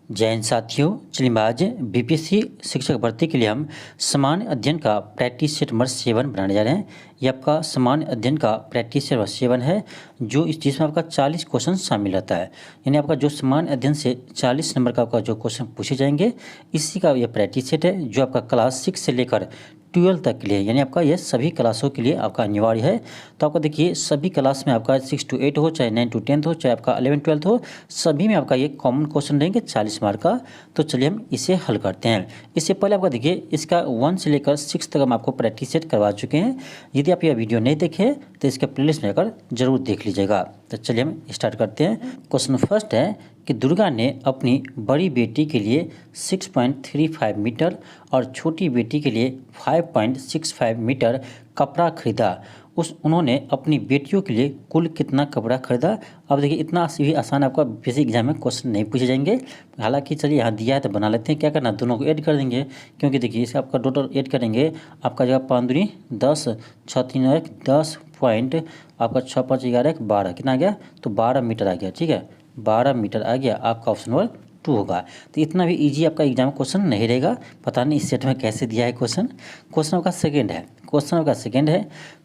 जय हिंद साथियों। चलिए आज बीपीएससी शिक्षक भर्ती के लिए हम सामान्य अध्ययन का प्रैक्टिस सेट नंबर 7 बनाने जा रहे हैं। ये आपका सामान्य अध्ययन का प्रैक्टिस सेट नंबर 7 है जो जिसमें आपका 40 क्वेश्चन शामिल रहता है। यानी आपका जो सामान्य अध्ययन से 40 नंबर का आपका जो क्वेश्चन पूछे जाएंगे इसी का ये प्रैक्टिस सेट है जो आपका क्लास 6 से लेकर 12 तक के लिए, यानी आपका ये सभी क्लासों के लिए आपका अनिवार्य है। तो आपका देखिए सभी क्लास में आपका 6 to 8 हो, चाहे 9 to 10 हो, चाहे आपका 11 12 हो, सभी में आपका ये कॉमन क्वेश्चन रहेंगे 40 मार्क का। तो चलिए हम इसे हल करते हैं। इससे पहले आपका देखिए इसका 1 से लेकर 6 तक हम आपको प्रैक्टिस सेट करवा चुके हैं। यदि आप यह वीडियो नहीं देखे तो इसके प्लेलिस्ट में जाकर जरूर देख लीजिएगा। तो चलिए हम स्टार्ट करते हैं। क्वेश्चन फर्स्ट है कि दुर्गा ने अपनी बड़ी बेटी के लिए 6.35 मीटर और छोटी बेटी के लिए 5.65 मीटर कपड़ा खरीदा। उन्होंने अपनी बेटियों के लिए कुल कितना कपड़ा खरीदा। अब देखिए इतना भी आसान आपका बेसिक एग्जाम में क्वेश्चन नहीं पूछे जाएंगे। हालांकि चलिए यहाँ दिया है तो बना लेते हैं। क्या करना, दोनों को ऐड कर देंगे, क्योंकि देखिए इसे आपका टोटल ऐड करेंगे आपका जगह 5 दूनी 10, 6 3 1 10 पॉइंट आपका 6 5 11 12 कितना आ गया, तो 12 मीटर आ गया। ठीक है, 12 मीटर आ गया। आपका ऑप्शन नंबर 2 होगा। तो इतना भी इजी आपका एग्जाम क्वेश्चन नहीं रहेगा। पता नहीं इस सेट में कैसे दिया है क्वेश्चन। क्वेश्चन आपका सेकंड है।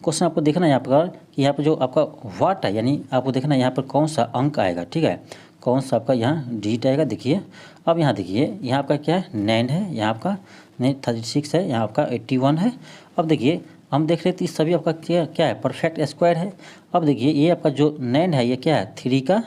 क्वेश्चन आपको देखना है यहाँ पर कि यहाँ पर जो आपका वाट है, यानी आपको देखना है यहाँ पर कौन सा अंक आएगा। ठीक है, कौन सा आपका यहाँ डिजिट आएगा। देखिए अब यहाँ देखिए यहाँ आपका क्या है 9 है, यहाँ आपका 36 है, यहाँ आपका 81 है। अब देखिए हम देख रहे थे सभी आपका क्या है परफेक्ट स्क्वायर है। अब देखिए ये आपका जो 9 है ये क्या है 3 का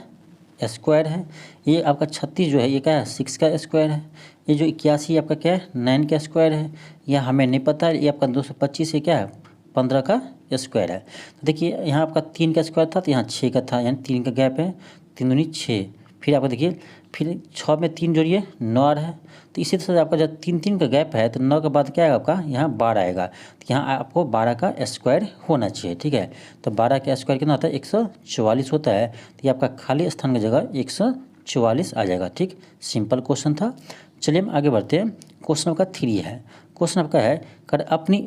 स्क्वायर है। ये आपका 36 जो है ये क्या है 6 का स्क्वायर है। ये जो 81 आपका क्या है 9 का स्क्वायर है। यह हमें नहीं पता है। ये आपका 225 ये क्या है 15 का स्क्वायर है। तो देखिए यहाँ आपका 3 का स्क्वायर था तो यहाँ 6 का था, यानी 3 का गैप है, 3 दूनी 6। फिर आपका देखिए फिर 6 में 3 जोड़िए 9 है। तो इसी तरह से आपका जब 3 का गैप है तो 9 के बाद क्या आएगा आपका यहाँ 12 आएगा। तो यहाँ आपको 12 का स्क्वायर होना चाहिए। ठीक है, तो 12 का स्क्वायर कितना होता है 144 होता है। तो ये आपका खाली स्थान की जगह 144 आ जाएगा। ठीक, सिंपल क्वेश्चन था। चलिए हम आगे बढ़ते हैं। क्वेश्चन आपका 3 है। क्वेश्चन आपका है कर अपनी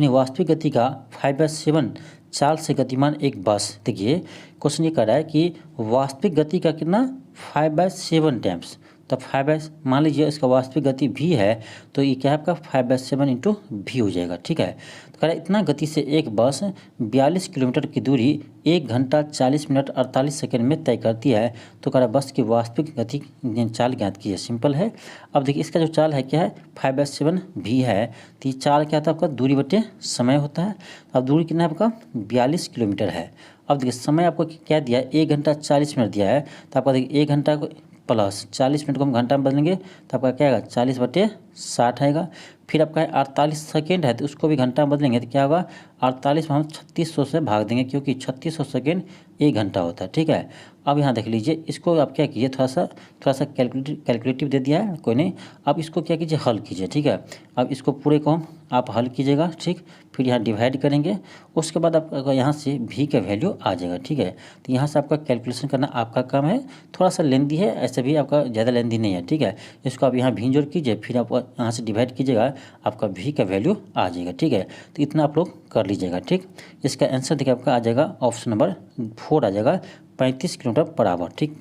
वास्तविक गति का 5/7 चाल से गतिमान एक बस। देखिए क्वेश्चन ये कर रहा है कि वास्तविक गति का कितना 5/7 टाइम्स। तो 5 मान लीजिए इसका वास्तविक गति v है तो ये क्या है आपका 5/7 इंटू v हो जाएगा। ठीक है, तो कह रहा है इतना गति से एक बस 42 किलोमीटर की दूरी 1 घंटा 40 मिनट 48 सेकंड में तय करती है। तो कह रहा है बस की वास्तविक गति चाल ज्ञात कीजिए। सिंपल है। अब देखिए इसका जो चाल है क्या है 5/7 v है। तो ये चाल क्या था आपका दूरी बटे समय होता है। अब दूरी कितना है आपका 42 किलोमीटर है। अब देखिए समय आपको क्या दिया है 1 घंटा 40 मिनट दिया है। तो आपका देखिए 1 घंटा प्लस 40 मिनट को हम घंटा में बदलेंगे तो आपका क्या आएगा 40/60 आएगा। फिर आपका 48 सेकेंड है तो उसको भी घंटा में बदलेंगे तो क्या होगा 48 में हम 3600 से भाग देंगे, क्योंकि 3600 सेकेंड 1 घंटा होता है। ठीक है, अब यहाँ देख लीजिए इसको आप क्या कीजिए थोड़ा सा कैलकुलेटिव दे दिया है, कोई नहीं। अब इसको क्या कीजिए हल कीजिए। ठीक है, अब इसको पूरे को आप हल कीजिएगा। ठीक, फिर यहाँ डिवाइड करेंगे, उसके बाद आपका यहाँ से भी का वैल्यू आ जाएगा। ठीक है, तो यहाँ से आपका कैलकुलेशन करना आपका काम है। थोड़ा सा लेंदी है, ऐसे भी आपका ज़्यादा लेंदी नहीं है। ठीक है, इसको आप यहाँ भी जोड़ कीजिए, फिर आप यहाँ से डिवाइड कीजिएगा, आपका भी का वैल्यू आ जाएगा। ठीक है, तो इतना आप लोग कर लीजिएगा। ठीक, इसका आंसर देखिए आपका आ जाएगा ऑप्शन नंबर 4 आ जाएगा 35 किलोमीटर पर आवर। ठीक,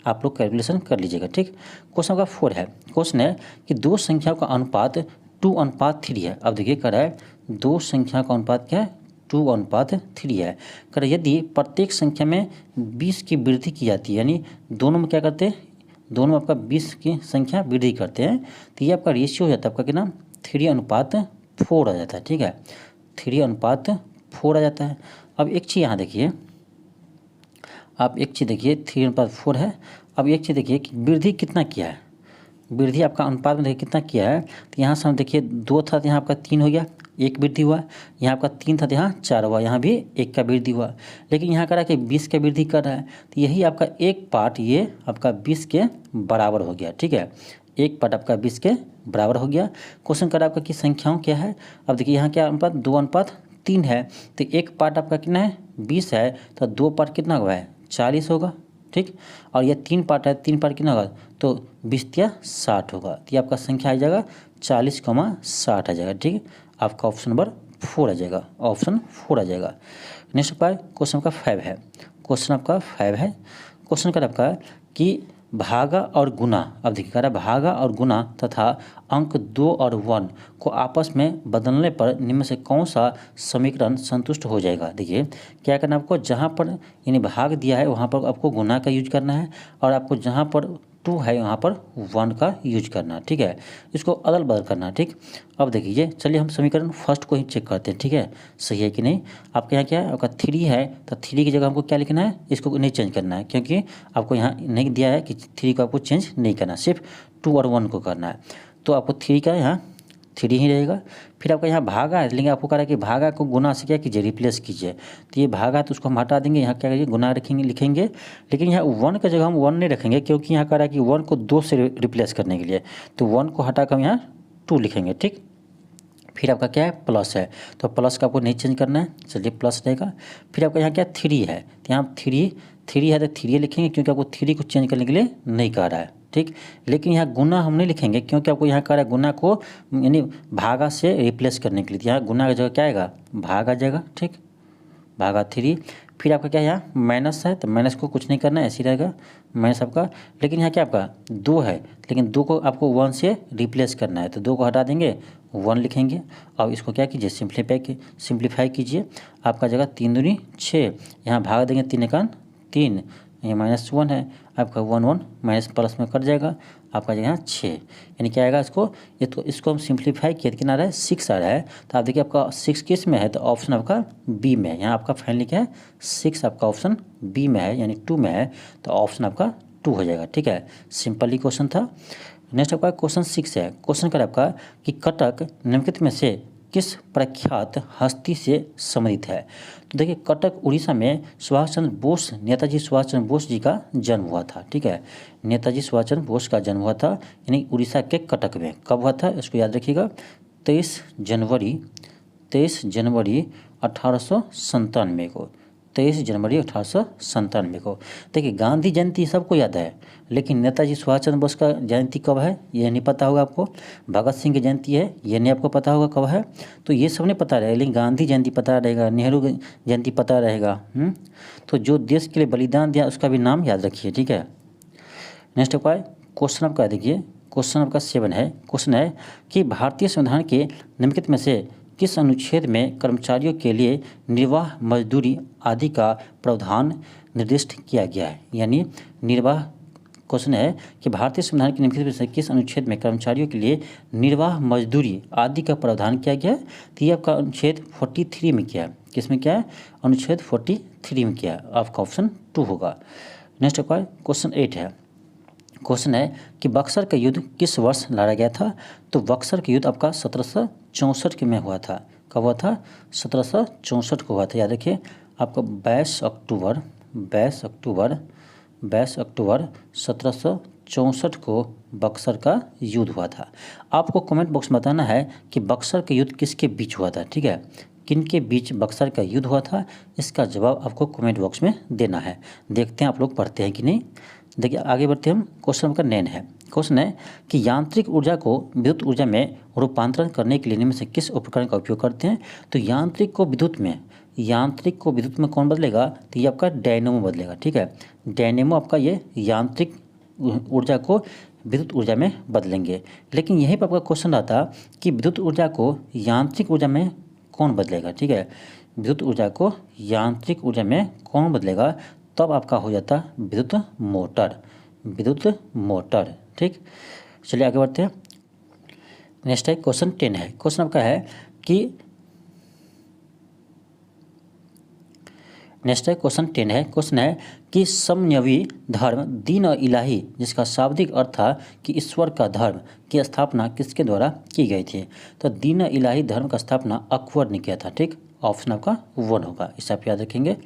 आप लोग कैलकुलेशन कर लीजिएगा। ठीक, क्वेश्चन का 4 है। क्वेश्चन है कि दो संख्याओं का अनुपात 2:3 है। अब देखिए कर रहा है दो संख्या का अनुपात क्या है 2:3 है। कर यदि प्रत्येक संख्या में 20 की वृद्धि की जाती है, यानी दोनों में क्या करते हैं दोनों आपका 20 की संख्या वृद्धि करते हैं, तो ये आपका रेशियो हो जाता है आपका कितना 3:4 आ जाता है। ठीक है, 3:4 आ जाता है। अब एक चीज़ यहाँ देखिए, आप एक चीज़ देखिए 3:4 है। अब एक चीज़ देखिए कि वृद्धि कितना किया है, वृद्धि आपका अनुपात में देखिए कितना किया है। तो यहाँ से हम देखिए 2 था तो यहाँ आपका 3 हो गया, 1 वृद्धि हुआ। यहाँ आपका 3 था तो यहाँ 4 हुआ, यहाँ भी 1 का वृद्धि हुआ। लेकिन यहाँ कह रहा है कि 20 का वृद्धि कर रहा है, तो यही आपका एक पार्ट ये आपका 20 के बराबर हो गया। ठीक है, एक पार्ट आपका 20 के बराबर हो गया। क्वेश्चन कर रहा है आपका कि संख्याओं क्या है। अब देखिए यहाँ क्या अनुपात 2:3 है, तो एक पार्ट आपका कितना है 20 है, तो 2 पार्ट कितना हुआ है 40 होगा। ठीक, और ये 3 पार्ट है, 3 पार्ट कितना होगा तो 20×60 होगा। तो ये आपका संख्या आ जाएगा 40,60 आ जाएगा। ठीक, आपका ऑप्शन नंबर 4 आ जाएगा, ऑप्शन 4 आ जाएगा। नेक्स्ट आपका क्वेश्चन आपका 5 है। क्वेश्चन आपका 5 है। क्वेश्चन का आपका कि भागा और गुना, अब देखिए कह रहा है भागा और गुना तथा अंक 2 और 1 को आपस में बदलने पर निम्न में से कौन सा समीकरण संतुष्ट हो जाएगा। देखिए क्या करना है आपको, जहाँ पर यानी भाग दिया है वहाँ पर आपको गुना का यूज करना है, और आपको जहाँ पर 2 है वहाँ पर 1 का यूज करना, ठीक है। इसको अदल बदल करना, ठीक। अब देखिए चलिए हम समीकरण फर्स्ट को ही चेक करते हैं, ठीक है, सही है कि नहीं। आपके यहाँ क्या है, आपका 3 है तो 3 की जगह हमको क्या लिखना है, इसको नहीं चेंज करना है, क्योंकि आपको यहाँ नहीं दिया है कि 3 को आपको चेंज नहीं करना, सिर्फ 2 और 1 को करना है। तो आपको 3 का यहाँ 3 ही रहेगा। फिर आपका यहाँ भागा है, लेकिन आपको कह रहा है कि भागा को गुना से क्या कीजिए, रिप्लेस कीजिए। तो ये भागा है तो उसको हम हटा देंगे, यहाँ क्या करिए गुना रखेंगे, लिखेंगे। लेकिन यहाँ 1 की जगह हम 1 नहीं रखेंगे, क्योंकि यहाँ कह रहा है कि 1 को 2 से रिप्लेस करने के लिए, तो 1 को हटा कर हम यहाँ 2 लिखेंगे, ठीक। फिर आपका क्या है, प्लस है, तो प्लस का आपको नहीं चेंज करना है, चलिए प्लस रहेगा। फिर आपका यहाँ क्या 3 है, तो यहाँ 3 है तो 3 लिखेंगे, क्योंकि आपको 3 को चेंज करने के लिए नहीं कह रहा है, ठीक। लेकिन यहाँ गुना हम नहीं लिखेंगे, क्योंकि आपको यहाँ कह रहा है गुना को यानी भागा से रिप्लेस करने के लिए, यहाँ गुना की जगह क्या आएगा, भाग आ जाएगा, ठीक, भागा 3। फिर आपका क्या है, यहाँ माइनस है तो माइनस को कुछ नहीं करना है, ऐसे ही रहेगा माइनस आपका। लेकिन यहाँ क्या आपका 2 है, लेकिन 2 को आपको 1 से रिप्लेस करना है, तो 2 को हटा देंगे, 1 लिखेंगे। अब इसको क्या कीजिए, सिंप्लीफाई कीजिए। आपका जगह 3 दूनी 6, यहाँ भाग देंगे 3 एकान 3, ये -1 है, आपका 1 माइनस प्लस में कट जाएगा, आपका जगह 6, यानी क्या आएगा इसको, ये तो इसको हम सिंप्लीफाई किए, कितना आ रहा है 6 आ रहा है। तो आप देखिए आपका 6 किस में है, तो ऑप्शन आपका बी में है। यहाँ आपका फाइनली क्या है 6, आपका ऑप्शन बी में है, यानी 2 में है, तो ऑप्शन आपका 2 हो जाएगा, ठीक है। सिंपली क्वेश्चन था। नेक्स्ट आपका क्वेश्चन 6 है। क्वेश्चन कर आपका कि कटक निम्नलिखित में से किस प्रख्यात हस्ती से संबंधित है। तो देखिए कटक उड़ीसा में सुभाष चंद्र बोस, नेताजी सुभाष चंद्र बोस जी का जन्म हुआ था, ठीक है। नेताजी सुभाष चंद्र बोस का जन्म हुआ था, यानी उड़ीसा के कटक में। कब हुआ था इसको याद रखिएगा, 23 जनवरी 1897 को, 23 जनवरी 1897 को। देखिए गांधी जयंती सबको याद है, लेकिन नेताजी सुभाष चंद्र बोस का जयंती कब है ये नहीं पता होगा आपको। भगत सिंह की जयंती है ये नहीं आपको पता होगा कब है, तो ये सब नहीं पता रहेगा, लेकिन गांधी जयंती पता रहेगा, नेहरू जयंती पता रहेगा। तो जो देश के लिए बलिदान दिया उसका भी नाम याद रखिए, ठीक है। नेक्स्ट आपका क्वेश्चन आपका देखिए, क्वेश्चन आपका 7 है। क्वेश्चन है कि भारतीय संविधान के निम्नलिखित में से किस अनुच्छेद में कर्मचारियों के लिए निर्वाह मजदूरी आदि का प्रावधान निर्दिष्ट किया गया है। यानी निर्वाह, क्वेश्चन है कि भारतीय संविधान के निम्नलिखित में से किस अनुच्छेद में कर्मचारियों के लिए निर्वाह मजदूरी आदि का प्रावधान किया गया है। तो ये आपका अनुच्छेद 43 में किया है। किस में क्या है, अनुच्छेद 43 में किया है, आपका ऑप्शन 2 होगा। नेक्स्ट आपका क्वेश्चन 8 है। क्वेश्चन है कि बक्सर का युद्ध किस वर्ष लड़ा गया था। तो बक्सर का युद्ध आपका 1764 में हुआ था। कब हुआ था, 1764 को हुआ था, याद रखिए। आपका 22 अक्टूबर 1764 को बक्सर का युद्ध हुआ था। आपको कमेंट बॉक्स में बताना है कि बक्सर का युद्ध किसके बीच हुआ था, ठीक है, किन के बीच बक्सर का युद्ध हुआ था। इसका जवाब आपको कमेंट बॉक्स में देना है। देखते हैं आप लोग पढ़ते हैं कि नहीं। देखिए आगे बढ़ते हम, क्वेश्चन नंबर 9 है। क्वेश्चन है कि यांत्रिक ऊर्जा को विद्युत ऊर्जा में रूपांतरण करने के लिए निम्न में से किस उपकरण का उपयोग करते हैं। तो यांत्रिक को विद्युत में कौन बदलेगा, तो ये आपका डायनेमो बदलेगा, ठीक है। डायनेमो आपका ये यांत्रिक ऊर्जा को विद्युत ऊर्जा में बदलेंगे। लेकिन यहीं पर आपका क्वेश्चन आता कि विद्युत ऊर्जा को यांत्रिक ऊर्जा में कौन बदलेगा, ठीक है। विद्युत ऊर्जा को यांत्रिक ऊर्जा में कौन बदलेगा, तब आपका हो जाता विद्युत मोटर, ठीक। चलिए आगे बढ़ते हैं। नेक्स्ट है क्वेश्चन 10 है। क्वेश्चन आपका है कि क्वेश्चन है कि समन्वयी धर्म दीन और इलाही, जिसका शाब्दिक अर्थ था कि ईश्वर का धर्म, की स्थापना किसके द्वारा की गई थी। तो दीन और इलाही धर्म का स्थापना अकबर ने किया था, ठीक। ऑप्शन आपका 1 होगा, इसे आप याद रखेंगे।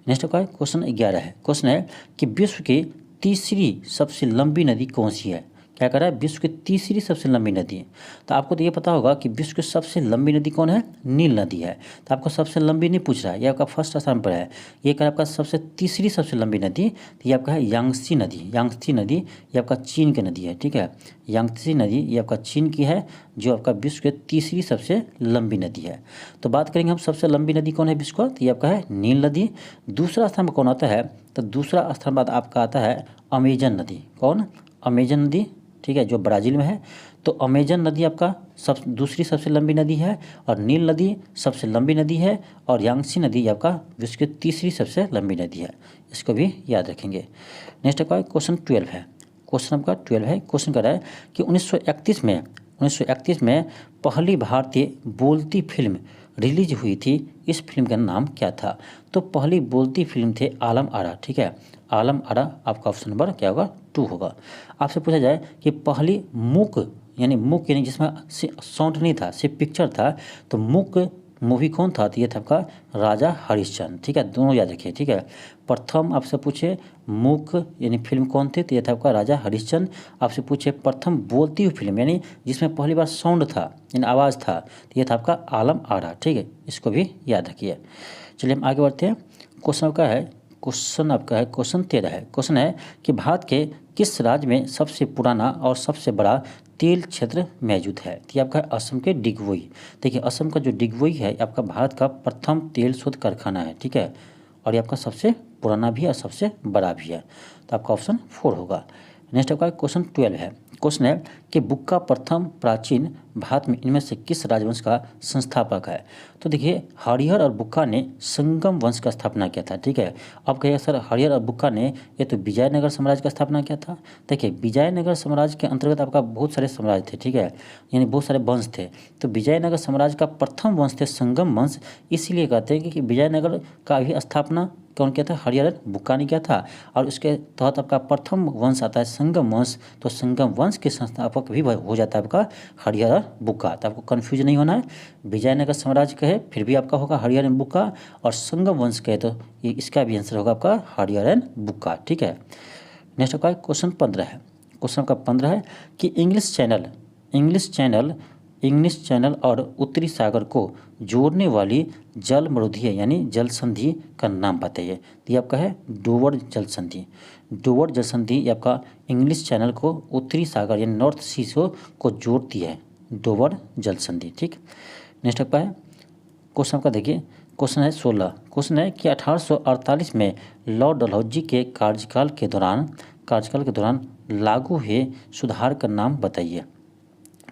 नेक्स्ट आपका क्वेश्चन 11 है। क्वेश्चन है कि विश्व की तीसरी सबसे लंबी नदी कौन सी है। क्या कर रहा है, विश्व की तीसरी सबसे लंबी नदी। तो आपको तो ये पता होगा कि विश्व की सबसे लंबी नदी कौन है, नील नदी है। तो आपको सबसे लंबी नहीं पूछ रहा है, ये आपका फर्स्ट स्थान पर है। ये कर आपका तीसरी सबसे लंबी नदी, तो ये आपका है यांगत्से नदी, ये आपका चीन की नदी है, ठीक है। यांगत्से नदी ये आपका चीन की है, जो आपका विश्व की तीसरी सबसे लंबी नदी है। तो बात करेंगे हम सबसे लंबी नदी कौन है विश्व का, तो ये आपका है नील नदी। दूसरा स्थान पर कौन आता है, तो दूसरा स्थान बाद आपका आता है अमेजन नदी। कौन? अमेजन नदी, ठीक है, जो ब्राज़ील में है। तो अमेजन नदी आपका दूसरी सबसे लंबी नदी है, और नील नदी सबसे लंबी नदी है, और यांगसी नदी आपका विश्व की तीसरी सबसे लंबी नदी है। इसको भी याद रखेंगे। नेक्स्ट आपका क्वेश्चन 12 है। क्वेश्चन आपका 12 है। क्वेश्चन कर रहा है कि 1931 में पहली भारतीय बोलती फिल्म रिलीज हुई थी, इस फिल्म का नाम क्या था? तो पहली बोलती फिल्म थे आलम आरा, ठीक है, आलम आरा आपका ऑप्शन नंबर क्या होगा? 2 होगा। आपसे पूछा जाए कि पहली मूक यानी जिसमें साउंड नहीं था, सिर्फ पिक्चर था, तो मूक मूवी कौन था? तो ये था आपका राजा हरिश्चंद्र, ठीक है, दोनों याद रखिए, ठीक है। प्रथम आपसे पूछे मूक यानी फिल्म कौन थे, तो ये था आपका राजा हरिश्चंद्र। आपसे पूछे प्रथम बोलती हुई फिल्म यानी जिसमें पहली बार साउंड था यानी आवाज़ था, तो ये था आपका आलम आरा, ठीक है, इसको भी याद रखिए। चलिए हम आगे बढ़ते हैं। क्वेश्चन आपका है क्वेश्चन 13 है। क्वेश्चन है कि भारत के किस राज्य में सबसे पुराना और सबसे बड़ा तेल क्षेत्र मौजूद है? तो ये आपका असम के डिगवोई। देखिए असम का जो डिगवोई है आपका भारत का प्रथम तेल शोध कारखाना है, ठीक है, और ये आपका सबसे पुराना भी है और सबसे बड़ा भी है। तो आपका ऑप्शन 4 होगा। नेक्स्ट आपका क्वेश्चन 12 है। क्वेश्चन है कि बुक्का प्रथम प्राचीन भारत में इनमें से किस राजवंश का संस्थापक है? तो देखिए हरिहर और बुक्का ने संगम वंश का स्थापना किया था, ठीक है। अब कहिए सर हरिहर और बुक्का ने ये तो विजयनगर साम्राज्य का स्थापना किया था। देखिए विजयनगर साम्राज्य के अंतर्गत आपका बहुत सारे साम्राज्य थे, ठीक है, यानी बहुत सारे वंश थे। तो विजयनगर साम्राज्य का प्रथम वंश थे संगम वंश, इसीलिए कहते हैं कि विजयनगर का भी स्थापना कौन किया था? हरिहर बुक्का ने किया था। और उसके तहत आपका प्रथम वंश आता है संगम वंश, तो संगम वंश के संस्थापक भी हो जाता है आपका हरिहर बुक्का। तो आपको कन्फ्यूज नहीं होना है, विजयनगर साम्राज्य कहे फिर भी आपका होगा हरिहर बुक्का, और संगम वंश कहे तो ये इसका भी आंसर होगा आपका हरिहर बुक्का, ठीक है। नेक्स्ट आपका क्वेश्चन 15 है। क्वेश्चन आपका 15 है कि इंग्लिश चैनल और उत्तरी सागर को जोड़ने वाली जल मरुधि है यानी जल संधि का नाम बताइए। तो ये आपका है डोवर जल संधि। डोवर जल संधि ये आपका इंग्लिश चैनल को उत्तरी सागर यानी नॉर्थ सी को जोड़ती है, डोवर जल संधि, ठीक। नेक्स्ट आपका है क्वेश्चन आपका देखिए क्वेश्चन है 16। क्वेश्चन है कि 1848 में लॉर्ड डलहौजी के कार्यकाल के दौरान लागू हुए सुधार का नाम बताइए,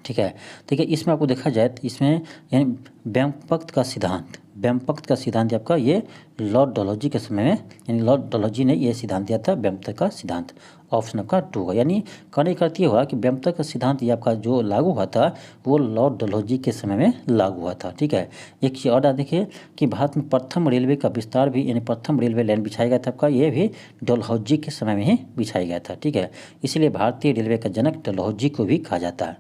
ठीक है। देखिए इसमें आपको देखा जाए तो इसमें यानी ब्रह्मपक्त का सिद्धांत आपका ये लॉर्ड डलहौजी के समय में यानी लॉर्ड डलहौजी ने ये सिद्धांत दिया था ब्रह्मपक्त का सिद्धांत। ऑप्शन आपका 2 होगा। यानी कहने का अर्थ ये हुआ कि ब्रह्मपक्त का सिद्धांत ये आपका जो लागू हुआ था वो लॉर्ड डलहौजी के समय में लागू हुआ था, ठीक है। एक चीज़ और देखिए कि भारत में प्रथम रेलवे का विस्तार भी यानी प्रथम रेलवे लाइन बिछाया गया था आपका, ये भी डलहौजी के समय में ही बिछाया गया था, ठीक है। इसीलिए भारतीय रेलवे का जनक डलहौजी को भी कहा जाता है।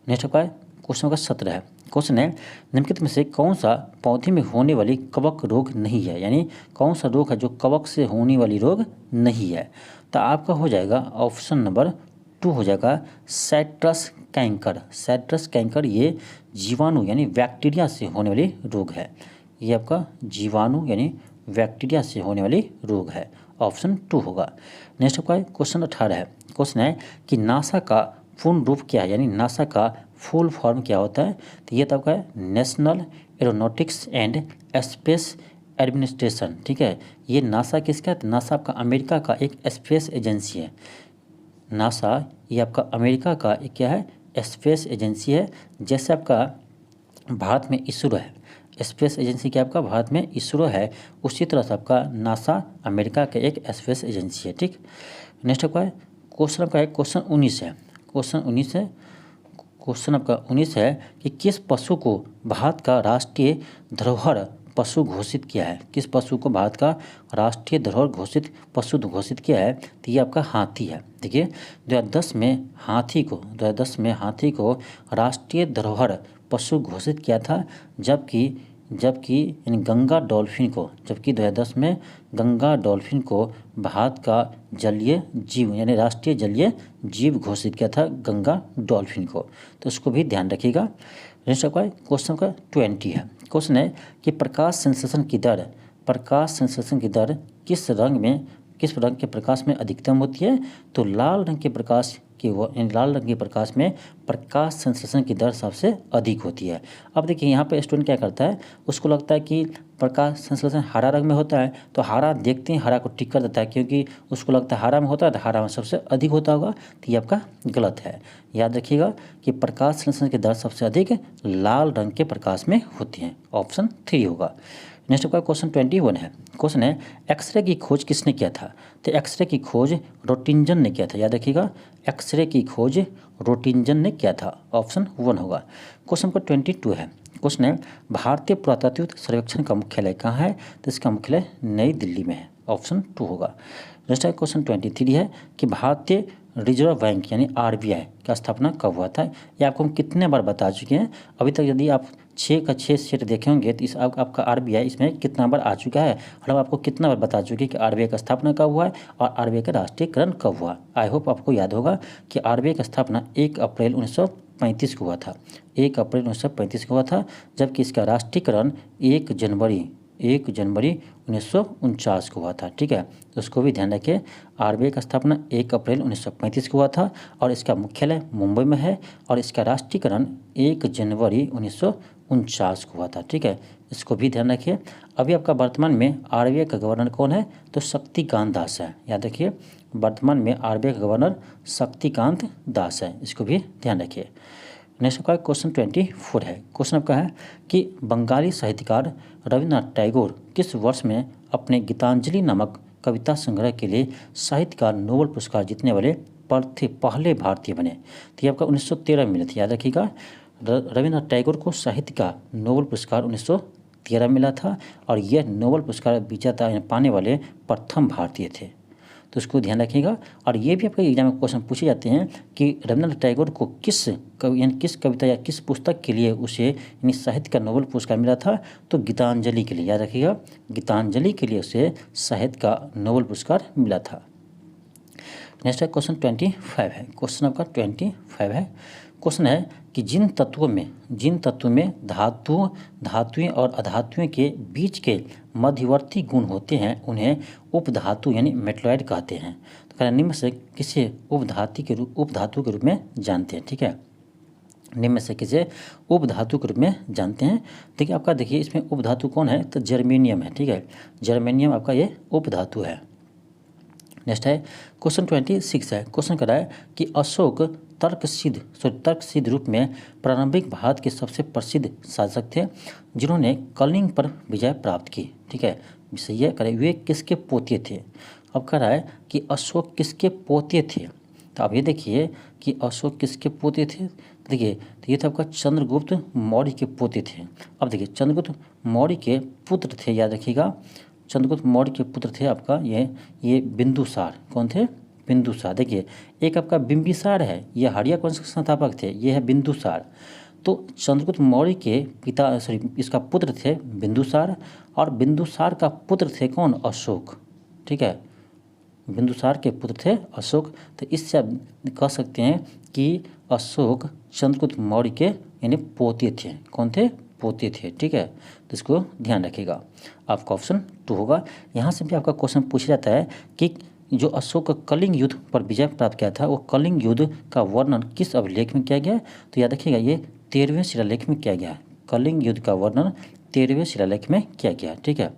नेक्स्ट आपका क्वेश्चन का 17 है। क्वेश्चन है निम्नलिखित में से कौन सा पौधे में होने वाली कवक रोग नहीं है, यानी कौन सा रोग है जो कवक से होने वाली रोग नहीं है? तो आपका हो जाएगा ऑप्शन नंबर 2 हो जाएगा साइट्रस कैंकर। ये जीवाणु यानी बैक्टीरिया से होने वाली रोग है। ये आपका जीवाणु यानी बैक्टीरिया से होने वाली रोग है, ऑप्शन 2 होगा। नेक्स्ट आपका क्वेश्चन 18 है। क्वेश्चन है कि नासा का पूर्ण रूप क्या है, यानी नासा का फुल फॉर्म क्या होता है? तो ये तो आपका national aeronautics and space administration, ठीक है। ये नासा किसका है? तो नासा आपका अमेरिका का एक स्पेस एजेंसी है। नासा ये आपका अमेरिका का एक क्या है? स्पेस एजेंसी है। जैसे आपका भारत में इसरो है, स्पेस एजेंसी क्या आपका भारत में इसरो है, उसी तरह से आपका नासा अमेरिका का एक स्पेस एजेंसी है, ठीक। नेक्स्ट आपका क्वेश्चन 19 है। क्वेश्चन आपका 19 है कि किस पशु को भारत का राष्ट्रीय धरोहर पशु घोषित किया है? किस पशु को भारत का राष्ट्रीय धरोहर पशु घोषित किया है? तो ये आपका हाथी है। देखिए 2010 में हाथी को राष्ट्रीय धरोहर पशु घोषित किया था, जबकि यानी गंगा डॉल्फिन को 2010 में गंगा डॉल्फिन को भारत का जलीय जीव यानी राष्ट्रीय जलीय जीव घोषित किया था गंगा डॉल्फिन को, तो उसको भी ध्यान रखिएगा। नेक्स्ट आपका क्वेश्चन का 20 है। क्वेश्चन है कि प्रकाश संश्लेषण की दर किस रंग के प्रकाश में अधिकतम होती है? तो लाल रंग के प्रकाश कि वो लाल रंग के प्रकाश में प्रकाश संश्लेषण की दर सबसे अधिक होती है। अब देखिए यहाँ पे स्टूडेंट क्या करता है, उसको लगता है कि प्रकाश संश्लेषण हरा रंग में होता है, तो हरा देखते ही हरा को टिक कर देता है, क्योंकि उसको लगता है हरा में होता है तो हरा में सबसे अधिक होता होगा। तो ये आपका गलत है। याद रखिएगा कि प्रकाश संश्लेषण की दर सबसे अधिक लाल रंग के प्रकाश में होती है। ऑप्शन 3 होगा। नेक्स्ट आपका क्वेश्चन 21 है। क्वेश्चन है एक्सरे की खोज किसने किया था? तो एक्सरे की खोज रोटिंजन ने किया था। याद रखिएगा, एक्सरे की खोज रोटिंजन ने किया था। ऑप्शन 1 होगा। क्वेश्चन नंबर 22 है। क्वेश्चन है भारतीय पुरातत्व सर्वेक्षण का मुख्यालय कहाँ है? तो इसका मुख्यालय नई दिल्ली में है। ऑप्शन 2 होगा। नेक्स्ट क्वेश्चन 23 है कि भारतीय रिजर्व बैंक यानी RBI का स्थापना कब हुआ था? ये आपको हम कितने बार बता चुके हैं। अभी तक यदि आप 6 का 6 सेट देखे होंगे तो इस आपका RBI इसमें कितना बार आ चुका है, और हम आपको कितना बार बता चुके हैं कि RBI का स्थापना कब हुआ है और RBI का राष्ट्रीयकरण कब हुआ। आई होप आपको याद होगा कि RBI का स्थापना 1 अप्रैल 1935 को हुआ था। 1 अप्रैल 1935 को हुआ था, जबकि इसका राष्ट्रीयकरण 1 जनवरी 1949 को हुआ था। ठीक है, तो उसको भी ध्यान रखिए। RBI का स्थापना 1 अप्रैल 1935 को हुआ था और इसका मुख्यालय मुंबई में है, और इसका राष्ट्रीयकरण 1 जनवरी 1949 को हुआ था। ठीक है, इसको भी ध्यान रखिए। अभी आपका वर्तमान में RBI का गवर्नर कौन है? तो शक्तिकांत दास है। याद रखिए, वर्तमान में RBI का गवर्नर शक्तिकांत दास है। इसको भी ध्यान रखिए। नेक्स्ट आपका क्वेश्चन 24 है। क्वेश्चन आपका है कि बंगाली साहित्यकार रविन्द्रनाथ टैगोर किस वर्ष में अपने गीतांजलि नामक कविता संग्रह के लिए साहित्यकार नोबेल पुरस्कार जीतने वाले पहले भारतीय बने? तो ये आपका 1913 में मिले थे। याद रखिएगा, रविन्द्रनाथ टैगोर को साहित्य का नोबेल पुरस्कार 1913 मिला था, और यह नोबेल पुरस्कार विजेता पाने वाले प्रथम भारतीय थे। तो इसको ध्यान रखिएगा। और ये भी आपके एग्जाम में क्वेश्चन पूछे जाते हैं कि रविन्द्रनाथ टैगोर को किस कविता या किस पुस्तक के लिए उसे यानी साहित्य का नोबेल पुरस्कार मिला था? तो गीतांजलि के लिए। याद रखिएगा, गीतांजलि के लिए उसे साहित्य का नोबेल पुरस्कार मिला था। नेक्स्ट है क्वेश्चन 25 है। क्वेश्चन आपका 25 है। क्वेश्चन है कि जिन तत्वों में धातुएं और अधातुएं के बीच के मध्यवर्ती गुण होते हैं उन्हें उपधातु यानी मेटलॉइड कहते हैं। तो निम्न से किसे उपधातु के रूप में जानते हैं? ठीक है, निम्न से किसे उपधातु के रूप में जानते हैं? देखिए आपका, देखिए इसमें उपधातु कौन है? तो जर्मेनियम है। ठीक है, जर्मेनियम आपका ये उपधातु है। नेक्स्ट है क्वेश्चन 26 है। क्वेश्चन कर रहा है कि अशोक तर्कसिद्ध रूप में प्रारंभिक भारत के सबसे प्रसिद्ध शासक थे जिन्होंने कलिंग पर विजय प्राप्त की। ठीक है, सही है, करें वे किसके पोते थे? अब कह रहा है कि अशोक किसके पोते थे। तो अब ये देखिए कि अशोक किसके पोते थे। देखिए, तो ये था आपका चंद्रगुप्त मौर्य के पोते थे। अब देखिए, चंद्रगुप्त मौर्य के पुत्र थे। याद रखिएगा, चंद्रगुप्त मौर्य के पुत्र थे आपका ये बिंदुसार। कौन थे? बिंदुसार। देखिए, एक आपका बिंबिसार है, ये हड़िया वंश के संस्थापक थे, ये है बिंदुसार। तो चंद्रगुप्त मौर्य के पिता इसका पुत्र थे बिंदुसार, और बिंदुसार का पुत्र थे कौन? अशोक। ठीक है, बिंदुसार के पुत्र थे अशोक। तो इससे आप कह सकते हैं कि अशोक चंद्रगुप्त मौर्य के यानी पोते थे। कौन थे? पोते थे। ठीक है, तो इसको ध्यान रखिएगा। आपका ऑप्शन 2 होगा। यहाँ से भी आपका क्वेश्चन पूछा जाता है कि जो अशोक कलिंग युद्ध पर विजय प्राप्त किया था वो कलिंग युद्ध का वर्णन किस अभिलेख में किया गया? तो याद रखिएगा, ये 13वें शिलालेख में किया गया। कलिंग युद्ध का वर्णन 13वें शिलालेख में किया गया। ठीक है,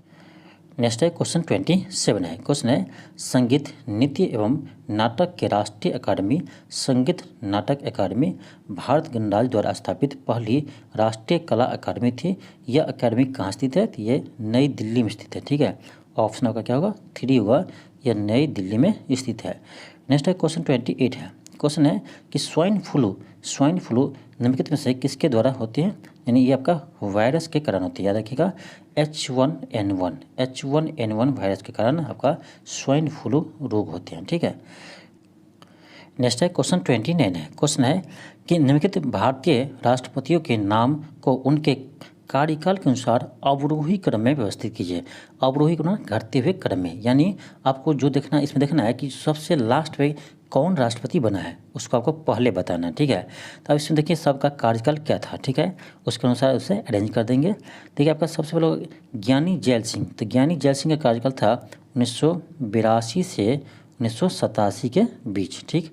नेक्स्ट है क्वेश्चन 27 है। क्वेश्चन है संगीत नृत्य एवं नाटक के राष्ट्रीय अकादमी संगीत नाटक अकादमी भारत गणराज्य द्वारा स्थापित पहली राष्ट्रीय कला अकादमी थी। यह अकादमी कहाँ स्थित है? तो ये नई दिल्ली में स्थित है। ठीक है, ऑप्शन आपका क्या होगा? 3 होगा, यह नई दिल्ली में स्थित है। नेक्स्ट है क्वेश्चन 28 है। क्वेश्चन है कि स्वाइन फ्लू निम्नलिखित में से किसके द्वारा होते हैं? यानी ये आपका वायरस के कारण होती है। याद रखिएगा, H1N1 वायरस के कारण आपका स्वाइन फ्लू रोग होते हैं। ठीक है, नेक्स्ट है क्वेश्चन 29 है। क्वेश्चन है कि निम्नलिखित भारतीय राष्ट्रपतियों के नाम को उनके कार्यकाल के अनुसार अवरोही क्रम में व्यवस्थित कीजिए। अवरोही क्रम घटते हुए क्रम में, यानी आपको जो देखना इसमें देखना है कि सबसे लास्ट में कौन राष्ट्रपति बना है उसको आपको पहले बताना है। ठीक है, तो अब इसमें देखिए सबका कार्यकाल क्या था। ठीक है, उसके अनुसार उसे अरेंज कर देंगे। देखिए आपका सबसे पहले ज्ञानी जैल सिंह, तो ज्ञानी जैल सिंह का कार्यकाल था 1982 से 1987 के बीच। ठीक,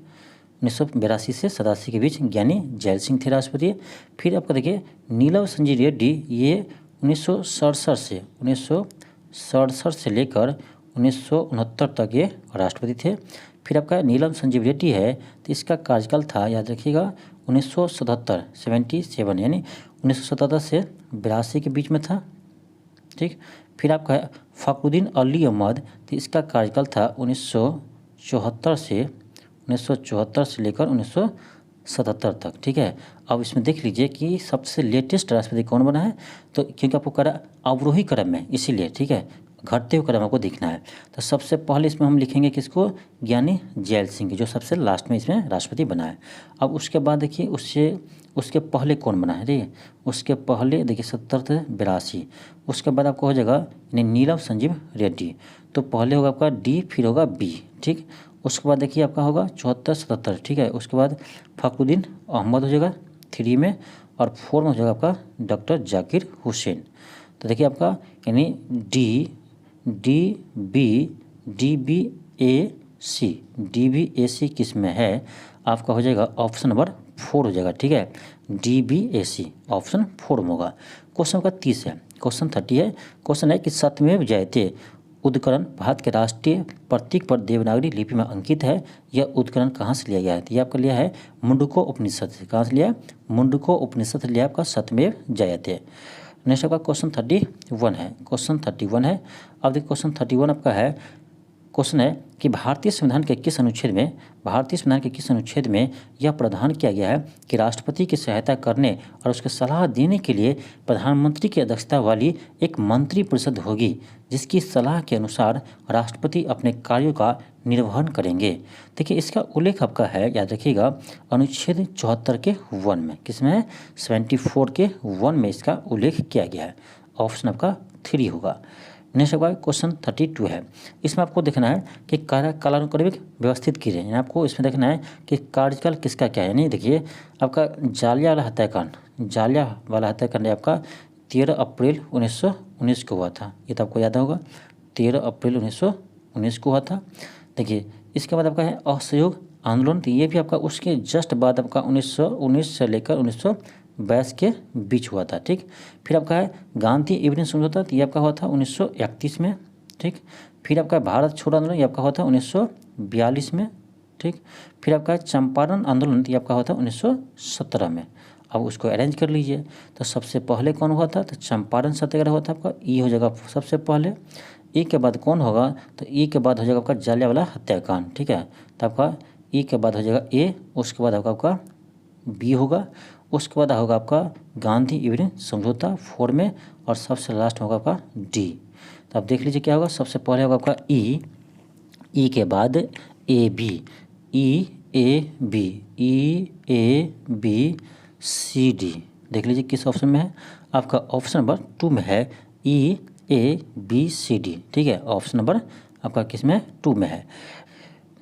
1982 से 87 के बीच ज्ञानी जैल सिंह थे राष्ट्रपति। फिर आपका देखिए नीलम संजय रेड्डी, ये 1967 से लेकर 1969 तक ये राष्ट्रपति थे। फिर आपका नीलम संजीव रेड्डी है, तो इसका कार्यकाल था, याद रखिएगा, 1977 यानी 1977 से 82 के बीच में था। ठीक। फिर आपका है फ़खरुद्दीन अली अहमद, तो इसका कार्यकाल था 1974 से लेकर 1977 तक। ठीक है। अब इसमें देख लीजिए कि सबसे लेटेस्ट राष्ट्रपति कौन बना है, तो क्योंकि आपको करा अवरोही क्रम में, इसीलिए, ठीक है, घटते हुए क्रम आपको दिखना है। तो सबसे पहले इसमें हम लिखेंगे किसको, ज्ञानी जैल सिंह, जो सबसे लास्ट में इसमें राष्ट्रपति बना है। अब उसके बाद देखिए उसके पहले कौन बना है, ठीक है, उसके पहले देखिए 70 से 82, उसके बाद आपको हो जाएगा नीलम संजीव रेड्डी, तो पहले होगा आपका डी, फिर होगा बी। ठीक। उसके बाद देखिए आपका होगा 74-77, ठीक है। उसके बाद फ़खरुद्दीन अहमद हो जाएगा 3 में, और 4 में हो जाएगा आपका डॉक्टर जाकिर हुसैन। तो देखिए आपका यानी डी बी ए सी किस में है, आपका हो जाएगा ऑप्शन नंबर 4 हो जाएगा। ठीक है, DBAC ऑप्शन 4 में होगा। क्वेश्चन का 30 है, क्वेश्चन 30 है। क्वेश्चन है कि सत्यमेव जयते उद्धरण भारत के राष्ट्रीय प्रतीक पर देवनागरी लिपि में अंकित है, यह उद्धरण कहाँ से लिया गया है, तो ये आपका लिया है मुंडको उपनिषद से। कहाँ से लिया, मुंडको उपनिषद से लिया आपका सत्यमेव जयते। नेक्स्ट आपका क्वेश्चन 31 है, क्वेश्चन 31 है। अब देखिए क्वेश्चन 31 आपका है, क्वेश्चन है कि भारतीय संविधान के किस अनुच्छेद में यह प्रावधान किया गया है कि राष्ट्रपति की सहायता करने और उसके सलाह देने के लिए प्रधानमंत्री की अध्यक्षता वाली एक मंत्रिपरिषद होगी, जिसकी सलाह के अनुसार राष्ट्रपति अपने कार्यों का निर्वहन करेंगे। देखिए इसका उल्लेख आपका है, याद रखिएगा, अनुच्छेद 74 के 1 में, किसमें है, 74 के 1 में इसका उल्लेख किया गया है। ऑप्शन आपका 3 होगा। नेक्स्ट आपका क्वेश्चन 32 है। इसमें आपको देखना है कि कालानुक्रमिक व्यवस्थित कीजिए, यानी आपको इसमें देखना है कि कार्यकाल किसका क्या है। यानी देखिए आपका जालियांवाला हत्याकांड आपका 13 अप्रैल 1919 को हुआ था, ये तो आपको याद होगा, 13 अप्रैल 1919 को हुआ था। देखिए इसके बाद आपका है असहयोग आंदोलन, तो ये भी आपका उसके जस्ट बाद आपका 1919 से लेकर 1922 के बीच हुआ था। ठीक। फिर आपका है गांधी इवनिंग समझौता, तो ये आपका हुआ था 1931 में। ठीक। फिर आपका भारत छोड़ो आंदोलन, ये आपका हुआ था 1942 में। ठीक। फिर आपका चंपारण आंदोलन, ये आपका हुआ था 1917 में। अब उसको अरेंज कर लीजिए, तो सबसे पहले कौन हुआ था, तो चंपारण सत्याग्रह हुआ था आपका, ई हो जाएगा सबसे पहले। ई के बाद कौन होगा, तो ई के बाद हो जाएगा आपका जालियांवाला हत्याकांड। ठीक है, तो आपका ई के बाद हो जाएगा ए, उसके बाद आपका बी होगा, उसके बाद होगा आपका गांधी इवनिंग समझौता 4 में, और सबसे लास्ट होगा आपका डी। तो आप देख लीजिए क्या होगा, सबसे पहले होगा आपका ई के बाद ए बी सी डी। देख लीजिए किस ऑप्शन में है, आपका ऑप्शन नंबर 2 में है EABCD। ठीक है, ऑप्शन नंबर आपका किस में 2 में है।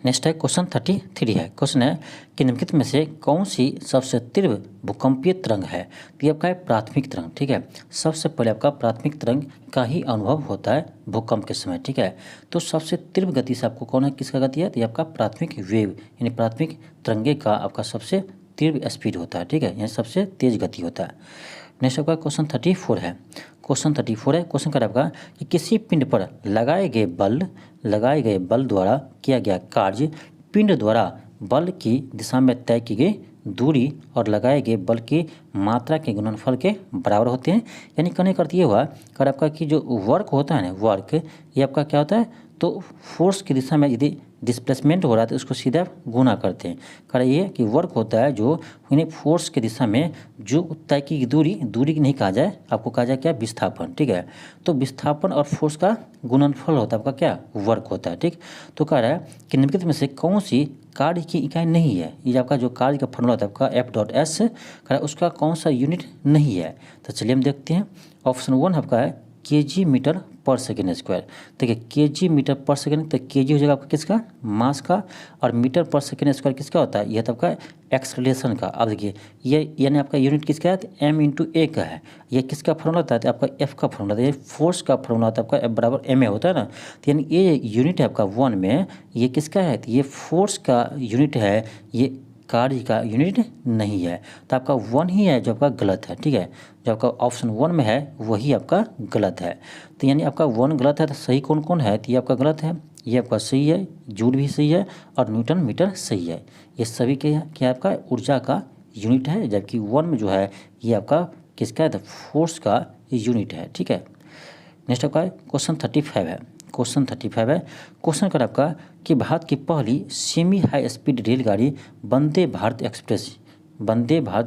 नेक्स्ट है क्वेश्चन 33 है। क्वेश्चन है कि निम्नलिखित में से कौन सी सबसे तीव्र भूकंपीय तरंग है, तो ये आपका है प्राथमिक तरंग। ठीक है, सबसे पहले आपका प्राथमिक तरंग का ही अनुभव होता है भूकंप के समय। ठीक है, तो सबसे तीव्र गति से आपको कौन है, किसका गति है, तो ये आपका प्राथमिक वेव यानी प्राथमिक तरंगे का आपका सबसे तीव्र स्पीड होता है। ठीक है, यानी सबसे तेज गति होता है। नेक्स्ट आपका क्वेश्चन 34 है। क्वेश्चन 34 है, क्वेश्चन कर आपका कि किसी पिंड पर लगाए गए बल द्वारा किया गया कार्य पिंड द्वारा बल की दिशा में तय की गई दूरी और लगाए गए बल की मात्रा के गुणनफल के बराबर होते हैं। यानी कहने का अर्थ ये हुआ कर आपका कि जो वर्क होता है ना, वर्क ये आपका क्या होता है, तो फोर्स की दिशा में यदि डिस्प्लेसमेंट हो रहा है तो उसको सीधा गुना करते हैं। कर ये कि वर्क होता है जो यानी फोर्स की दिशा में जो तय की दूरी नहीं कहा जाए, आपको कहा जाए क्या, विस्थापन। ठीक है, तो विस्थापन और फोर्स का गुणनफल होता है आपका क्या, वर्क होता है। ठीक, तो कह रहा है कि निम्नलिखित में से कौन सी कार्य की इकाई नहीं है, ये आपका जो कार्य का फॉर्मूला होता है आपका F.S, कह रहा है उसका कौन सा यूनिट नहीं है। तो चलिए हम देखते हैं। ऑप्शन 1 आपका है kg मीटर पर सेकेंड स्क्वायर। देखिए kg मीटर पर सेकेंड, तो kg हो जाएगा आपका किसका, मास का, और मीटर पर सेकेंड स्क्वायर किसका होता है, यह तो आपका एक्सलेशन का। अब देखिए ये यानी आपका यूनिट किसका है, m/a का है। ये किसका फॉर्मूला होता है, तो आपका F का फॉर्मूला, ये फोर्स का फॉर्मूला होता है आपका F बराबर ma होता है ना। तो यानी ये यूनिट है आपका 1 में, ये किसका है, तो ये फोर्स का यूनिट है, ये कार्य का यूनिट नहीं है। तो आपका 1 ही है जो आपका गलत है, ठीक है। जो आपका ऑप्शन 1 में है वही आपका गलत है। तो यानी आपका 1 गलत है, तो सही कौन कौन है? तो ये आपका गलत है, ये आपका सही है, जूल भी सही है और न्यूटन मीटर सही है। ये सभी क्या आपका ऊर्जा का यूनिट है, जबकि 1 में जो है ये आपका किसका है? तो फोर्स का यूनिट है, ठीक है। नेक्स्ट आपका क्वेश्चन 35 है। क्वेश्चन 35 है। क्वेश्चन कर आपका कि भारत की पहली सेमी हाई स्पीड रेलगाड़ी वंदे भारत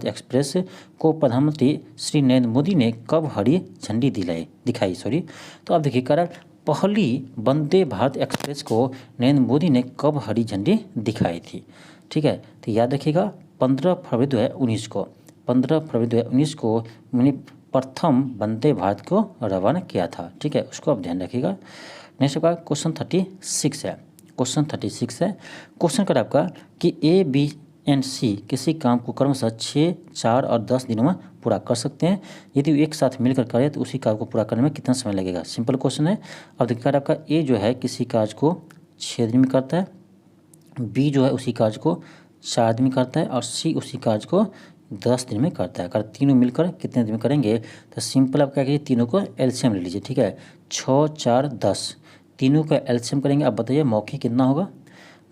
एक्सप्रेस को प्रधानमंत्री श्री नरेंद्र मोदी ने कब हरी झंडी दिखाई। तो आप देखिए कर पहली वंदे भारत एक्सप्रेस को नरेंद्र मोदी ने कब हरी झंडी दिखाई थी, ठीक है। तो याद रखिएगा 15 फरवरी 2019 को, 15 फरवरी 2019 को मैंने प्रथम वंदे भारत को रवाना किया था, ठीक है, उसको आप ध्यान रखिएगा। नेक्स्ट आपका क्वेश्चन 36 है। क्वेश्चन 36 है। क्वेश्चन कर आपका कि ए, बी एंड सी किसी काम को क्रमशः 6, 4 और 10 दिनों में पूरा कर सकते हैं। यदि एक साथ मिलकर करें तो उसी कार्य को पूरा करने में कितना समय लगेगा? सिंपल क्वेश्चन है। अब देखिए आपका ए जो है किसी कार्य को 6 दिन में करता है, बी जो है उसी कार्य को 4 दिन में करता है और सी उसी कार्य को 10 दिन में करता है। अगर तीनों मिलकर कितने दिन में करेंगे? तो सिंपल आप क्या कीजिए, तीनों को एलसीएम ले लीजिए, ठीक है। 6, 4, 10 तीनों का एलसीएम करेंगे। अब बताइए मौखिक कितना होगा?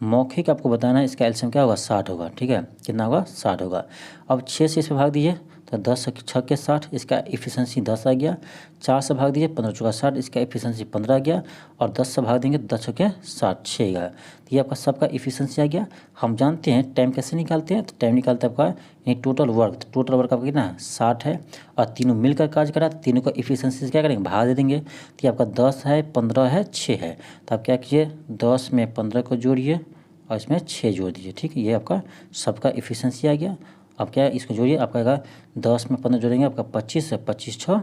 मौखिक आपको बताना है, इसका एलसीएम क्या होगा? 60 होगा, ठीक है। कितना होगा? 60 होगा। अब 6 से इस पर भाग दीजिए तो 10 6 के 60, इसका एफिशिएंसी 10 आ गया। 4 से भाग दीजिए 15 चौका 60, इसका एफिशिएंसी 15 आ गया। और 10 से भाग देंगे 10 छके 60, 6 गया। तो ये आपका सबका एफिशिएंसी आ गया। हम जानते हैं टाइम कैसे निकालते हैं, तो टाइम निकालते हैं आपका यानी टोटल वर्क। तो टोटल वर्क आपका कितना है? 60 है और तीनों मिलकर कार्य करा, तीनों का एफिशिएंसी क्या करेंगे? भाग दे देंगे। तो ये आपका 10 है, 15 है, 6 है। तो आप क्या कीजिए 10 में 15 को जोड़िए और इसमें 6 जोड़ दीजिए, ठीक है। ये आपका सबका एफिशिएंसी आ गया। अब क्या है इसको जोड़िए, आपका आएगा 10 में 15 जोड़ेंगे आपका 25 है, 25 6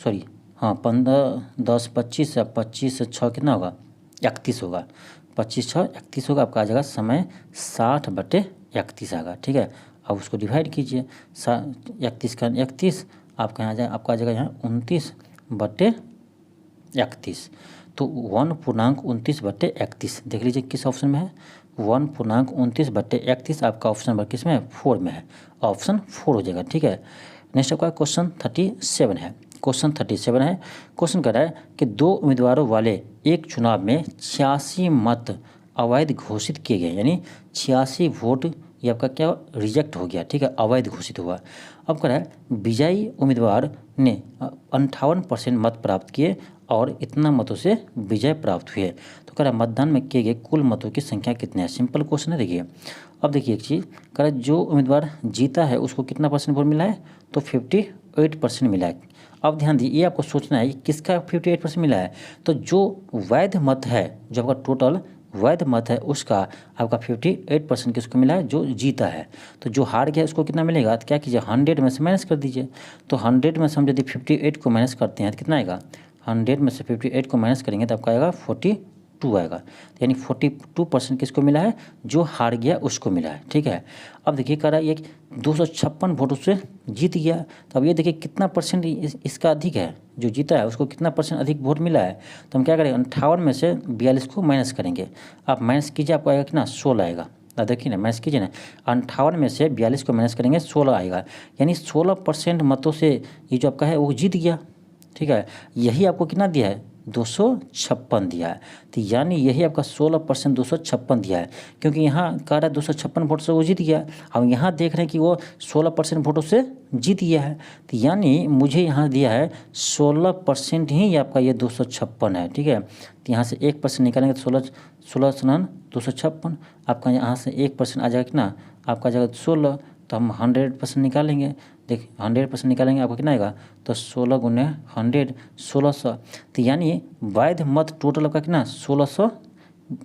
सॉरी हाँ 15 10 25 है, 25 से 6 कितना होगा? 31 होगा। 25 6 31 होगा। आपका आ जाएगा समय 60/31 आएगा, ठीक है। अब उसको डिवाइड कीजिए 31 का 31 आपका यहाँ आपका आ जाएगा यहाँ 29/31। तो 1.29/31 देख लीजिए किस ऑप्शन में है? 1.29/31 आपका ऑप्शन नंबर किस में है? 4 में है। ऑप्शन 4 हो जाएगा, ठीक है। नेक्स्ट आपका क्वेश्चन 37 है। क्वेश्चन 37 है। क्वेश्चन कह रहा है कि 2 उम्मीदवारों वाले एक चुनाव में 86 मत अवैध घोषित किए गए, यानी 86 वोट ये आपका क्या रिजेक्ट हो गया, ठीक है, अवैध घोषित हुआ। अब कह रहा है विजयी उम्मीदवार ने 58% मत प्राप्त किए और इतना मतों से विजय प्राप्त हुई है। तो कह रहा है मतदान में किए गए कुल मतों की संख्या कितनी है? सिंपल क्वेश्चन है। देखिए अब देखिए एक चीज़ कह रहा है जो उम्मीदवार जीता है उसको कितना % वोट मिला है? तो 58% मिला है। अब ध्यान दीजिए ये आपको सोचना है किसका 58% मिला है? तो जो वैध मत है, जो आपका टोटल वैध मत है उसका आपका 58% किसको मिला है? जो जीता है। तो जो हार गया उसको कितना मिलेगा? तो क्या कीजिए 100 में से माइनस कर दीजिए। तो 100 में से हम यदि 58 को माइनस करते हैं तो कितना आएगा? 100 में से 58 को माइनस करेंगे तो आपका आएगा 42 आएगा। यानी 42% किसको मिला है? जो हार गया उसको मिला है, ठीक है। अब देखिए कह रहा है ये 256 वोटों से जीत गया। तो अब ये देखिए कितना % इसका अधिक है, जो जीता है उसको कितना % अधिक वोट मिला है। तो हम क्या करेंगे 58 में से 42 को माइनस करेंगे। आप माइनस कीजिए आपको आएगा कितना? 16 आएगा। देखिए ना माइनस कीजिए ना, 58 में से 42 को माइनस करेंगे 16 आएगा। यानी 16% मतों से ये जो आपका है वो जीत गया, ठीक है। यही आपको कितना दिया है? 256 दिया है। तो यानी यही आपका 16% 256 दिया है, क्योंकि यहाँ कह रहा है 256 वोट से वो जीत गया। हम यहाँ देख रहे हैं कि वो 16% वोटों से जीत गया है। तो यानी मुझे यहाँ दिया है 16% ही आपका ये 256 है, ठीक है। तो यहाँ से 1% निकालेंगे तो 16 256 आपका यहाँ से 1% आ जाएगा कितना? आपका आ जाएगा 16। तो हम 100% निकालेंगे। देखिए 100% निकालेंगे आपको कितना आएगा? तो 16 गुने 100 1600। तो यानी वैध मत टोटल आपका कितना? 1600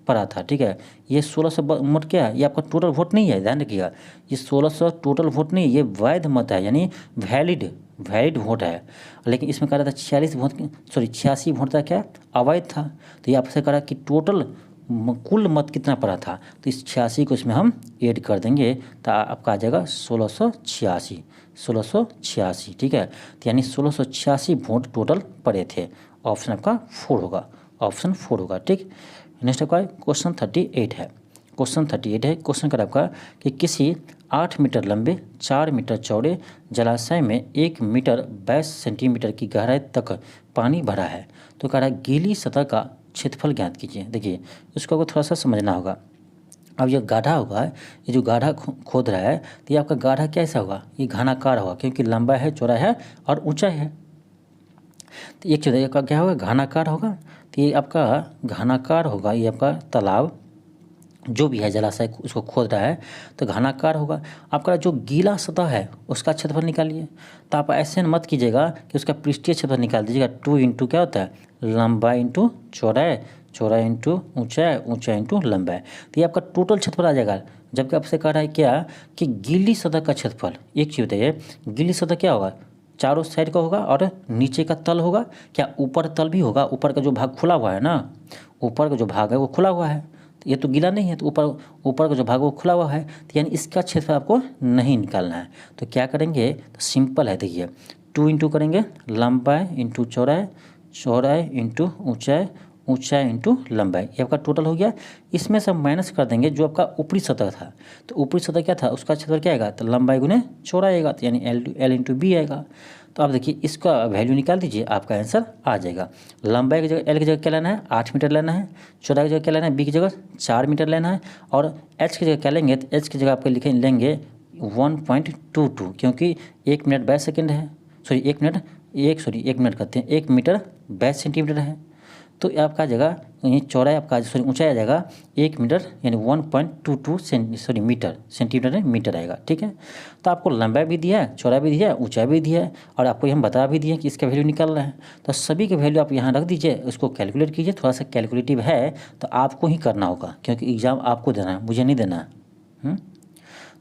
पड़ा था, ठीक है। ये 1600 मत क्या है? ये आपका टोटल वोट नहीं है, ध्यान रखिएगा। ये 1600 टोटल वोट नहीं, ये वैध मत है, यानी वैलिड वोट है। लेकिन इसमें कह रहा था 86 वोट था क्या? अवैध था। तो ये आपसे कह रहा कि टोटल कुल मत कितना पड़ा था? तो इस 86 को इसमें हम ऐड कर देंगे तो आपका आ जाएगा 1686, ठीक है। तो यानी 1686 वोट टोटल पड़े थे। ऑप्शन आपका 4 होगा, ऑप्शन 4 होगा, ठीक। नेक्स्ट आपका क्वेश्चन 38 है। क्वेश्चन 38 है। क्वेश्चन कर आपका कि किसी 8 मीटर लंबे 4 मीटर चौड़े जलाशय में 1 मीटर 22 सेंटीमीटर की गहराई तक पानी भरा है। तो कह रहा है गीली सतह का क्षेत्रफल ज्ञात कीजिए। देखिए इसको आपको थोड़ा सा समझना होगा। अब ये गाढ़ा होगा, ये जो गाढ़ा खोद रहा है तो ये आपका गाढ़ा कैसा होगा, ये घनाकार होगा, क्योंकि लंबा है, चौड़ा है और ऊंचा है। तो एक चीज़ का क्या होगा, घनाकार होगा। तो ये आपका घनाकार होगा, ये आपका तालाब जो भी है जलाशय उसको खोद रहा है तो घनाकार होगा। आपका जो गीला सतह है उसका क्षेत्रफल निकालिए। तो आप ऐसे मत कीजिएगा कि उसका पृष्ठीय क्षेत्रफल निकाल दीजिएगा। 2 इंटू क्या होता है, लंबाई इंटू चौड़ाई, चौड़ाई इंटू ऊंचाई, ऊंचाई इंटू लंबाई। तो ये आपका टोटल क्षेत्रफल आ जाएगा। जबकि आपसे कह रहा है क्या कि गीली सतह का क्षेत्रफल। एक चीज़ बताइए, गीली सतह क्या होगा, चारों साइड का होगा और नीचे का तल होगा। क्या ऊपर तल भी होगा, ऊपर का जो भाग खुला हुआ है ना, ऊपर का जो भाग है वो खुला हुआ है, तो ये तो गीला नहीं है, तो ऊपर का जो भाग वो खुला हुआ है, तो यानी इसका क्षेत्रफल आपको नहीं निकालना है। तो क्या करेंगे, तो सिंपल है। देखिए 2 इंटू करेंगे लंबाई इंटू चौड़ाई, चौड़ाई इंटू ऊंचाई, ऊंचाई इंटू लंबाई, ये आपका टोटल हो गया। इसमें से माइनस कर देंगे जो आपका ऊपरी सतह था। तो ऊपरी सतह क्या था, उसका क्षेत्रफल क्या आएगा, तो लंबाई गुने चौड़ाई आएगा, तो यानी L इंटू बी आएगा। तो आप देखिए इसका वैल्यू निकाल दीजिए, आपका आंसर आ जाएगा। लंबाई की जगह L की जगह क्या लेना है, 8 मीटर लेना है। चौड़ाई की जगह क्या लेना है, B की जगह 4 मीटर लेना है। और H की जगह क्या लेंगे, तो H की जगह आपके लेंगे 1.22, क्योंकि 1 मिनट 22 सेकेंड है, सॉरी 1 मिनट करते हैं, 1 मीटर 22 सेंटीमीटर है। तो आपका जगह ये चौड़ाई आपका ऊंचाई आ जाएगा 1 मीटर, यानी 1.22 मीटर, सेंटीमीटर मीटर आएगा। ठीक है, तो आपको लंबाई भी दिया है, चौड़ाई भी दिया है, ऊंचाई भी दिया है, और आपको हम बता भी दिए कि इसका वैल्यू निकालना है। तो सभी के वैल्यू आप यहाँ रख दीजिए, उसको कैलकुलेट कीजिए। थोड़ा सा कैलकुलेटिव है तो आपको ही करना होगा, क्योंकि एग्जाम आपको देना है, मुझे नहीं देना है।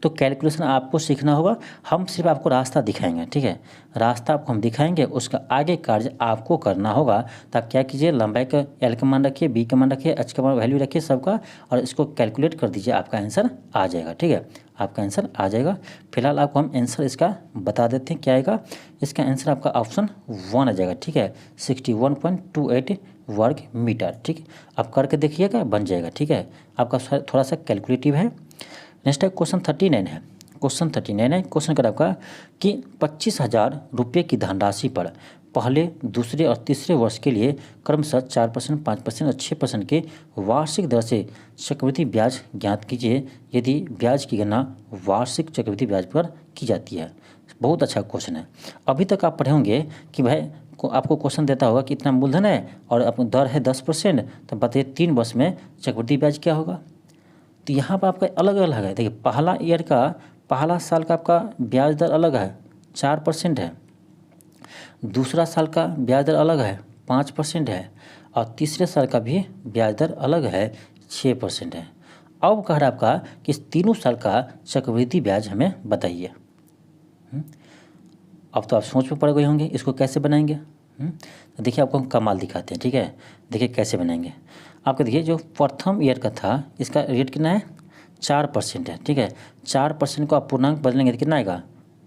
तो कैलकुलेशन आपको सीखना होगा, हम सिर्फ आपको रास्ता दिखाएंगे। ठीक है, रास्ता आपको हम दिखाएंगे, उसका आगे कार्य आपको करना होगा। तो आप क्या कीजिए, लंबाई का L का मान रखिए, B का मान रखिए, H का मान वैल्यू रखिए सबका, और इसको कैलकुलेट कर दीजिए, आपका आंसर आ जाएगा। ठीक है, आपका आंसर आ जाएगा। फिलहाल आपको हम आंसर इसका बता देते हैं क्या आएगा। इसका आंसर आपका ऑप्शन 1 आ जाएगा। ठीक है, 61.28 वर्ग मीटर। ठीक है, आप करके देखिएगा, बन जाएगा। ठीक है, आपका थोड़ा सा कैलकुलेटिव है। नेक्स्ट है क्वेश्चन 39 है। क्वेश्चन 39 है। क्वेश्चन कर आपका कि 25,000 रुपये की धनराशि पर पहले, दूसरे और तीसरे वर्ष के लिए क्रमशः 4%, 5% और 6% के वार्षिक दर से चक्रवृद्धि ब्याज ज्ञात कीजिए यदि ब्याज की गणना वार्षिक चक्रवृद्धि ब्याज पर की जाती है। बहुत अच्छा क्वेश्चन है। अभी तक आप पढ़े होंगे कि भाई आपको क्वेश्चन देता होगा कि इतना मूलधन है और अपना दर है 10%, तो बताइए 3 वर्ष में चक्रवृद्धि ब्याज क्या होगा। तो यहाँ पर आपका अलग अलग है। देखिए पहला साल का आपका ब्याज दर अलग है, 4% है। दूसरा साल का ब्याज दर अलग है, 5% है। और तीसरे साल का भी ब्याज दर अलग है, 6% है। अब कह रहा है आपका कि इस तीनों साल का चक्रवृद्धि ब्याज हमें बताइए। अब तो आप सोच में पड़ गए होंगे इसको कैसे बनाएंगे। तो देखिए आपको हम कमाल दिखाते हैं। ठीक है, देखिए कैसे बनाएंगे। आपको देखिए जो प्रथम ईयर का था इसका रेट कितना है, 4% है। ठीक है, 4% को आप पूर्णांक बदलेंगे तो कितना आएगा,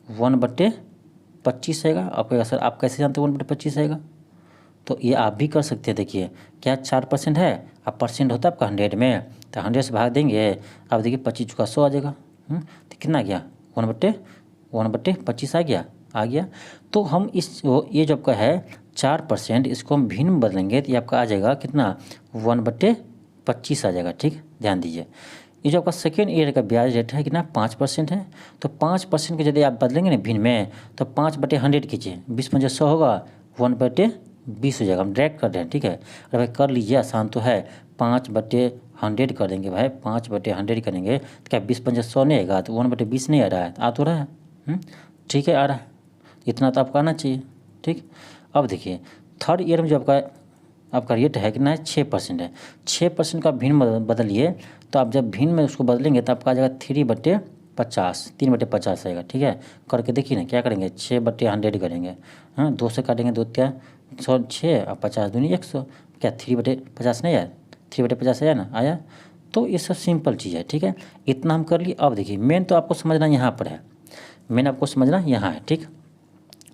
1/25 आएगा। आपको सर आप कैसे जानते हो 1/25 आएगा, तो ये आप भी कर सकते हैं। देखिए क्या 4% है, अब परसेंट होता है आपका 100 में, तो 100 से भाग देंगे, अब देखिए 25 का 100 आ जाएगा। तो कितना आ गया, 1/25 आ गया। तो हम ये जो आपका है 4%, इसको हम भिन्न में बदलेंगे तो ये आपका आ जाएगा कितना, 1/25 आ जाएगा। ठीक, ध्यान दीजिए। ये जो आपका सेकेंड ईयर का ब्याज रेट है कितना, 5% है। तो 5% के यदि आप बदलेंगे ना भिन्न में, तो 5/100 कीजिए, 20×100 होगा, 1/20 हो जाएगा। हम डायरेक्ट कर रहे हैं। ठीक है, अरे भाई कर लीजिए, आसान तो है। 5/100 कर देंगे भाई, 5/100 करेंगे तो क्या 20×100 नहीं आएगा, तो 1/20 नहीं आ रहा है, आ तो रहा है। ठीक है, आ रहा है, इतना तो आपका आना चाहिए। ठीक, अब देखिए थर्ड ईयर में जो आपका रेट है कितना है, 6% है। 6% का भिन्न बदलिए, तो आप जब भिन्न में उसको बदलेंगे तो आपका आ जाएगा 3/50, 3/50 आएगा। ठीक है, करके देखिए ना क्या करेंगे, 6/100 करेंगे। हाँ, 2 से काटेंगे, 2 × 6 और 50 दूनी 100, क्या 3/50 नहीं आया, 3/50 आया ना, आया। तो ये सब सिंपल चीज़ है। ठीक है, इतना हम कर लिए। अब देखिए मेन तो आपको समझना यहाँ पर है, मेन आपको समझना यहाँ है। ठीक,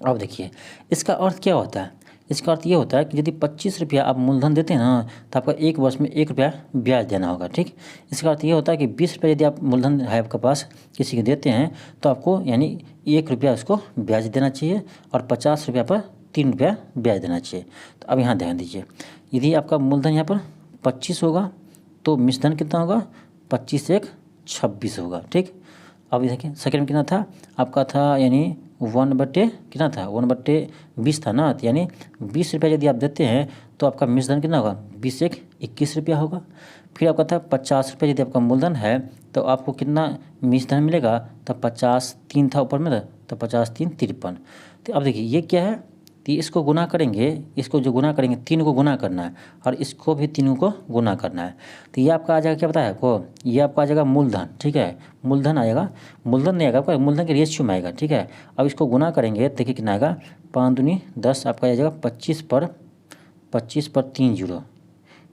अब देखिए इसका अर्थ क्या होता है, इसका अर्थ ये होता है कि यदि 25 रुपया आप मूलधन देते हैं ना, तो आपका 1 वर्ष में 1 रुपया ब्याज देना होगा। ठीक, इसका अर्थ ये होता है कि 20 रुपया यदि आप मूलधन है आपके पास किसी को देते हैं, तो आपको यानी 1 रुपया उसको ब्याज देना चाहिए और 50 रुपया पर 3 रुपया ब्याज देना चाहिए। तो अब यहाँ ध्यान दीजिए, यदि आपका मूलधन यहाँ पर 25 होगा तो मिश्रधन कितना होगा, 25 से 1 26 होगा। ठीक, अब देखिए सेकेंड में कितना था आपका, था यानी 1/, कितना था 1/20 था ना, तो यानी 20 रुपया यदि आप देते हैं तो आपका मिश्रधन कितना होगा, 20 से 1 21 रुपया होगा। फिर आपका था 50 रुपया यदि आपका मूलधन है तो आपको कितना मिश्रधन मिलेगा, तो 50 3 था ऊपर में, तो 50 3 53। तो अब देखिए ये क्या है, तो इसको गुना करेंगे, इसको जो गुना करेंगे 3 को गुना करना है और इसको भी 3 को गुना करना है। तो ये आपका आ जाएगा, क्या पता है आपको, ये आपका आ जाएगा मूलधन। ठीक है, मूलधन आएगा, मूलधन नहीं आएगा आपका, मूलधन के रेशियो में आएगा। ठीक है, अब इसको गुना करेंगे, देखिए कितना आएगा, 5 दूनी 10, आपका आ जाएगा 25 पर 3 जीरो,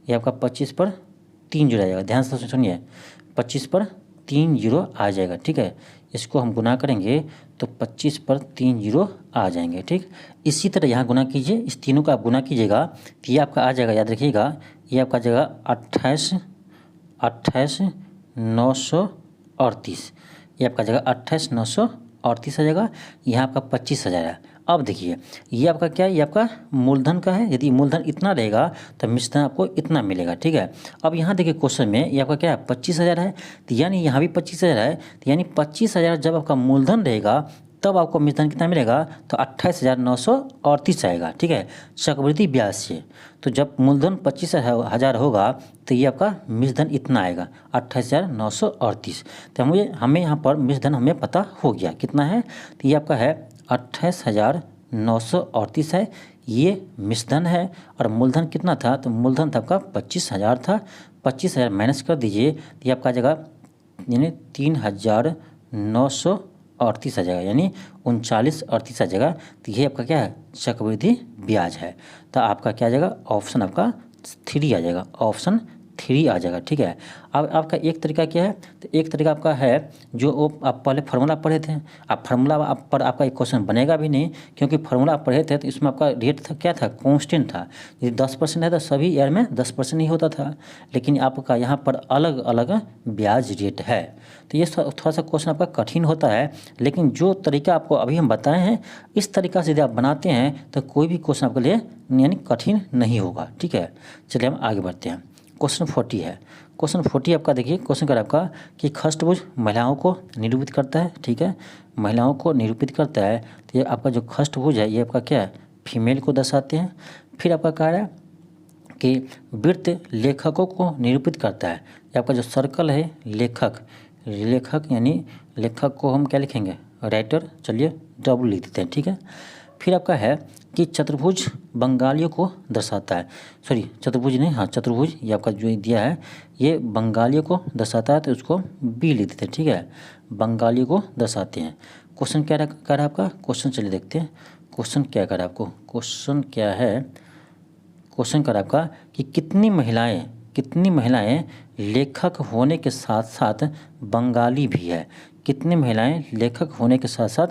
ये आपका 25 पर 3 जीरो आ जाएगा। ध्यान से सुनिए, 25 पर 3 जीरो आ जाएगा। ठीक है, इसको हम गुना करेंगे तो 25 पर 3 जीरो आ जाएंगे। ठीक, इसी तरह यहाँ गुना कीजिए, इस तीनों का आप गुना कीजिएगा तो ये आपका आ जाएगा, याद रखिएगा, ये आपका आ जाएगा 28 938, ये आपका जगह 28 938 आ जाएगा। यहाँ आपका 25,000 है। अब देखिए ये आपका क्या है, ये आपका मूलधन का है। यदि मूलधन इतना रहेगा तो मिश्रधन आपको इतना मिलेगा। ठीक है, अब यहाँ देखिए क्वेश्चन में ये आपका क्या है, 25,000 है, तो यानी यहाँ भी 25,000 है, तो यानी 25,000 जब आपका मूलधन रहेगा तब आपको मिश्रधन कितना मिलेगा, तो 28,938 आएगा। ठीक है, चक्रवृद्धि ब्याज से। तो जब मूलधन 25,000 होगा तो ये आपका मिश्रधन इतना आएगा, 28,938। तो हमें यहाँ पर मिश्रधन हमें पता हो गया कितना है, तो ये आपका है 28,938 है, ये मिश्रधन है। और मूलधन कितना था, तो मूलधन था आपका 25,000 था, 25,000 माइनस कर दीजिए तो ये आपका आ जाएगा यानी 3,938 आ जाएगा, यानी 3938 आ जाएगा। तो ये आपका क्या है, चक्रवृद्धि ब्याज है। तो आपका क्या आ जाएगा, ऑप्शन आपका 3 आ जाएगा, ऑप्शन 3 आ जाएगा। ठीक है, अब आपका एक तरीका क्या है, तो एक तरीका आपका है जो आप पहले फार्मूला पढ़े थे, आप फार्मूला आप पर आपका एक क्वेश्चन बनेगा भी नहीं, क्योंकि फार्मूला आप पढ़े थे तो इसमें आपका रेट था, क्या था, कांस्टेंट था। यदि 10% है तो सभी ईयर में 10% ही होता था, लेकिन आपका यहाँ पर अलग अलग ब्याज रेट है। तो ये थोड़ा सा क्वेश्चन आपका कठिन होता है, लेकिन जो तरीका आपको अभी हम बताए हैं इस तरीका से यदि आप बनाते हैं तो कोई भी क्वेश्चन आपके लिए यानी कठिन नहीं होगा। ठीक है, चलिए हम आगे बढ़ते हैं। क्वेश्चन 40 है। क्वेश्चन 40 आपका देखिए, क्वेश्चन कर आपका कि खष्टभुज महिलाओं को निरूपित करता है। ठीक है, महिलाओं को निरूपित करता है, तो ये आपका जो खष्टभुज है ये आपका क्या है, फीमेल को दर्शाते हैं। फिर आपका कह रहा है कि वृत्त लेखकों को निरूपित करता है, ये आपका जो सर्कल है लेखक यानी लेखक को हम क्या लिखेंगे, राइटर, चलिए डब्ल्यू लिख देते हैं। ठीक है, फिर आपका है कि चतुर्भुज बंगालियों को दर्शाता है, सॉरी चतुर्भुज नहीं, हाँ चतुर्भुज, ये आपका जो दिया है ये बंगालियों को दर्शाता है, तो उसको बी लिख देते हैं। ठीक है, बंगालियों को दर्शाते हैं। क्वेश्चन क्या कर रहा है आपका, क्वेश्चन चलिए देखते हैं क्वेश्चन क्या कर रहा है आपको। क्वेश्चन क्या है, क्वेश्चन कर आपका कि कितनी महिलाएं लेखक होने के साथ साथ बंगाली भी है। कितनी महिलाएं लेखक होने के साथ साथ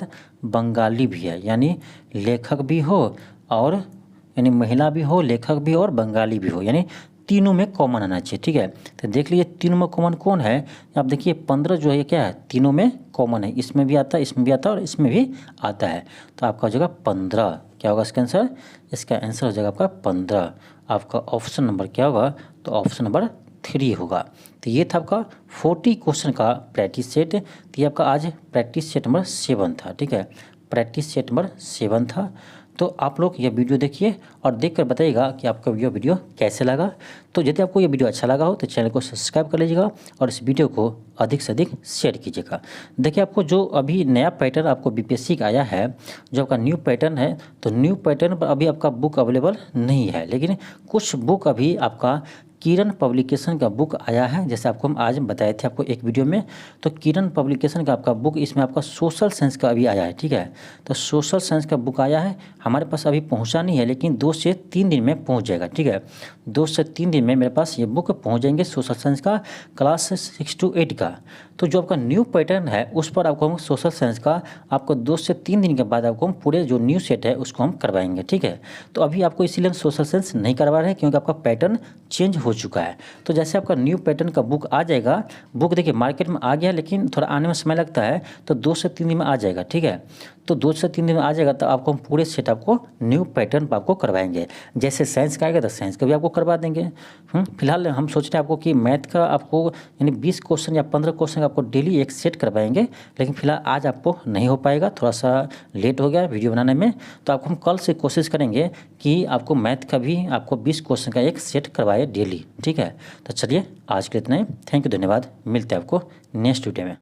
बंगाली भी है, यानी लेखक भी हो और यानी महिला भी हो, लेखक भी हो और बंगाली भी हो, यानी तीनों में कॉमन आना चाहिए। ठीक है, तो देख लीजिए तीनों में कॉमन कौन है, आप देखिए 15 जो है क्या है, तीनों में कॉमन है, इसमें भी आता है, इसमें भी आता है और इसमें भी आता है। तो आपका हो जाएगा 15, क्या होगा इसका आंसर, इसका आंसर हो जाएगा आपका 15। आपका ऑप्शन नंबर क्या होगा, तो ऑप्शन नंबर 3 होगा। तो ये था आपका 40 क्वेश्चन का प्रैक्टिस सेट। तो ये आपका आज प्रैक्टिस सेट नंबर 7 था। ठीक है, प्रैक्टिस सेट नंबर 7 था। तो आप लोग ये वीडियो देखिए और देखकर बताइएगा कि आपको ये वीडियो कैसे लगा। तो यदि आपको ये वीडियो अच्छा लगा हो तो चैनल को सब्सक्राइब कर लीजिएगा और इस वीडियो को अधिक से अधिक शेयर कीजिएगा। देखिए आपको जो अभी नया पैटर्न आपको बीपीएससी का आया है, जो आपका न्यू पैटर्न है, तो न्यू पैटर्न पर अभी आपका बुक अवेलेबल नहीं है, लेकिन कुछ बुक अभी आपका किरण पब्लिकेशन का बुक आया है, जैसे आपको हम आज बताए थे आपको एक वीडियो में। तो किरण पब्लिकेशन का आपका बुक, इसमें आपका सोशल साइंस का अभी आया है, ठीक है। तो सोशल साइंस का बुक आया है, हमारे पास अभी पहुंचा नहीं है, लेकिन 2 से 3 दिन में पहुंच जाएगा, ठीक है। 2 से 3 दिन में मेरे पास ये बुक पहुंच जाएंगे सोशल साइंस का, क्लास 6 to 8 का। तो जो आपका न्यू पैटर्न है उस पर आपको हम सोशल साइंस का आपको 2 से 3 दिन के बाद आपको हम पूरे जो न्यू सेट है उसको हम करवाएंगे, ठीक है। तो अभी आपको इसीलिए हम सोशल साइंस नहीं करवा रहे हैं, क्योंकि आपका पैटर्न चेंज हो चुका है। तो जैसे आपका न्यू पैटर्न का बुक आ जाएगा, बुक देखिए मार्केट में आ गया, लेकिन थोड़ा आने में समय लगता है, तो 2 से 3 दिन में आ जाएगा, ठीक है। तो 2 से 3 दिन में आ जाएगा, तो आपको हम पूरे सेट आपको न्यू पैटर्न पर आपको करवाएंगे। जैसे साइंस का आएगा तो साइंस का भी आपको करवा देंगे। फिलहाल हम सोच रहे हैं आपको कि मैथ का आपको यानी 20 क्वेश्चन या 15 क्वेश्चन आपको डेली एक सेट करवाएंगे, लेकिन फिलहाल आज आपको नहीं हो पाएगा, थोड़ा सा लेट हो गया वीडियो बनाने में। तो आपको हम कल से कोशिश करेंगे कि आपको मैथ का भी आपको 20 क्वेश्चन का एक सेट करवाए डेली, ठीक है। तो चलिए आज के लिए इतना ही। थैंक यू, धन्यवाद। मिलते हैं आपको नेक्स्ट वीडियो में।